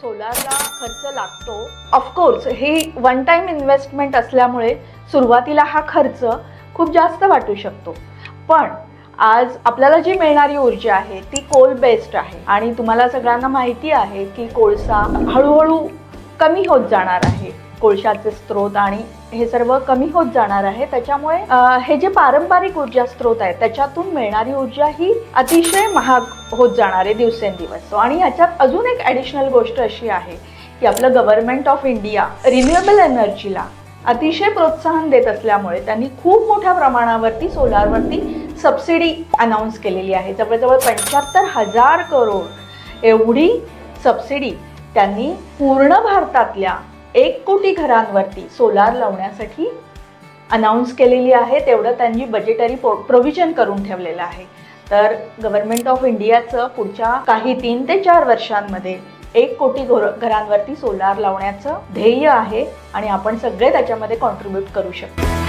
सोलारला खर्च लागतो. ऑफकोर्स ही one time investment असल्यामुळे सुरुवातीला हा खर्च खूप जास्त वाटू शकतो, पण आज आपल्याला जी मिळणारी ऊर्जा आहे ती कोल बेस्ड आहे आणि तुम्हाला सगळ्यांना माहिती आहे की कोळसा हळूहळू कमी होत जाणार आहे. कोळशाचे स्रोत आणि हे सर्व कमी होत जाणार आहे. त्याच्यामुळे हे जे पारंपरिक ऊर्जा स्रोत आहेत त्याच्यातून मिळणारी ऊर्जा ही अतिशय महाग होत जाणार आहे दिवसेंदिवस. आणि ह्याच्यात अजून एक ॲडिशनल गोष्ट अशी आहे की आपलं गव्हर्नमेंट ऑफ इंडिया रिन्युएबल एनर्जीला अतिशय प्रोत्साहन देत असल्यामुळे त्यांनी खूप मोठ्या प्रमाणावरती सोलारवरती सबसिडी अनाऊन्स केलेली आहे. जवळजवळ 75,000 करोड एवढी सबसिडी त्यांनी पूर्ण भारतातल्या 1 कोटी घरांवरती सोलार लावण्यासाठी अनाऊन्स केलेली आहे. तेवढं त्यांनी बजेटरी प्रोव्हिजन करून ठेवलेलं आहे. तर गव्हर्नमेंट ऑफ इंडियाचं पुढच्या काही 3 ते 4 वर्षांमध्ये 1 कोटी घरांवरती सोलार लावण्याचं ध्येय आहे आणि आपण सगळे त्याच्यामध्ये कॉन्ट्रीब्यूट करू शकतो.